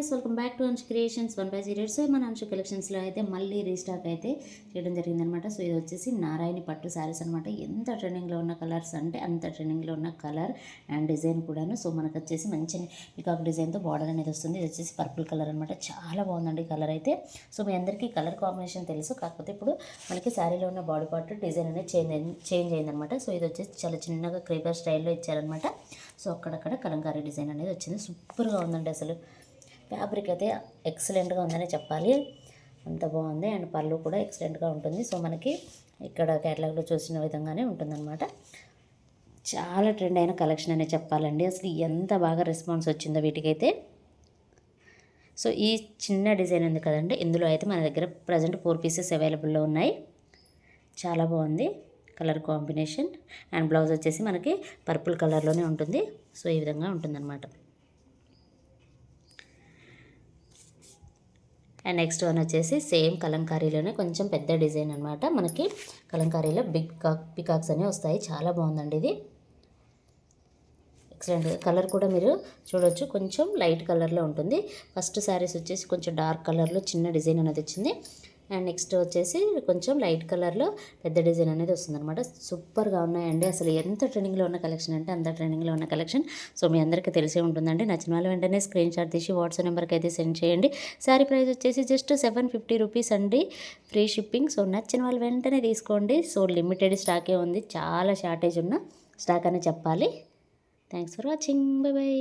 Guys, welcome back to Anshu creations 1/0. So మన అంశు కలెక్షన్స్లో అయితే మళ్ళీ రీస్టాక్ అయితే చేయడం జరిగిందనమాట. సో ఇది వచ్చేసి నారాయణి పట్టు శారీస్ అనమాట. ఎంత ట్రెండింగ్లో ఉన్న కలర్స్ అంటే అంత ట్రెండింగ్లో ఉన్న కలర్ అండ్ డిజైన్ కూడాను. సో మనకు వచ్చేసి మంచి పికాక్ డిజైన్తో బార్డర్ అనేది వస్తుంది. ఇది వచ్చేసి పర్పుల్ కలర్ అనమాట. చాలా బాగుందండి కలర్ అయితే. సో మీ అందరికీ కలర్ కాంబినేషన్ తెలుసు, కాకపోతే ఇప్పుడు మనకి శారీలో ఉన్న బాడీ పార్ట్ డిజైన్ అనేది చేంజ్ అయిందనమాట. సో ఇది వచ్చేసి చాలా చిన్నగా క్రీపర్ స్టైల్లో ఇచ్చారనమాట. సో అక్కడక్కడ కలంకారీ డిజైన్ అనేది వచ్చింది. సూపర్గా ఉందండి. అసలు ఫ్యాబ్రిక్ అయితే ఎక్సలెంట్గా ఉందని చెప్పాలి. అంత బాగుంది. అండ్ పళ్ళు కూడా ఎక్సలెంట్గా ఉంటుంది. సో మనకి ఇక్కడ కేటలాగ్లో చూసిన విధంగానే ఉంటుందన్నమాట. చాలా ట్రెండ్ అయిన కలెక్షన్ అనే చెప్పాలండి. అసలు ఎంత బాగా రెస్పాన్స్ వచ్చిందో వీటికైతే. సో ఈ చిన్న డిజైన్ ఉంది కదండి, ఇందులో అయితే మన దగ్గర ప్రజెంట్ 4 పీసెస్ అవైలబుల్లో ఉన్నాయి. చాలా బాగుంది కలర్ కాంబినేషన్. అండ్ బ్లౌజ్ వచ్చేసి మనకి పర్పుల్ కలర్లోనే ఉంటుంది. సో ఈ విధంగా ఉంటుందన్నమాట. అండ్ నెక్స్ట్ వన్ వచ్చేసి సేమ్ కలంకారీలోనే కొంచెం పెద్ద డిజైన్ అనమాట. మనకి కలంకారీలో బిగ్ పికాక్స్ అనేవి వస్తాయి. చాలా బాగుందండి ఇది. ఎక్సలెంట్ కలర్ కూడా మీరు చూడొచ్చు, కొంచెం లైట్ కలర్లో ఉంటుంది. ఫస్ట్ శారీస్ వచ్చేసి కొంచెం డార్క్ కలర్లో చిన్న డిజైన్ అనేది వచ్చింది. అండ్ నెక్స్ట్ వచ్చేసి కొంచెం లైట్ కలర్లో పెద్ద డిజైన్ అనేది వస్తుందన్నమాట. సూపర్గా ఉన్నాయండి. అసలు ఎంత ట్రెండింగ్లో ఉన్న కలెక్షన్ అంటే అంత ట్రెండింగ్లో ఉన్న కలెక్షన్. సో మీ అందరికీ తెలిసే ఉంటుందండి. నచ్చిన వాళ్ళు వెంటనే స్క్రీన్ షాట్ తీసి వాట్సాప్ నెంబర్కి అయితే సెండ్ చేయండి. శారీ ప్రైస్ వచ్చేసి జస్ట్ 750 రూపీస్ అండి, ఫ్రీ షిప్పింగ్. సో నచ్చిన వాళ్ళు వెంటనే తీసుకోండి. సో లిమిటెడ్ స్టాకే ఉంది, చాలా షార్టేజ్ ఉన్న స్టాక్ అని చెప్పాలి. Thanks for watching. By by.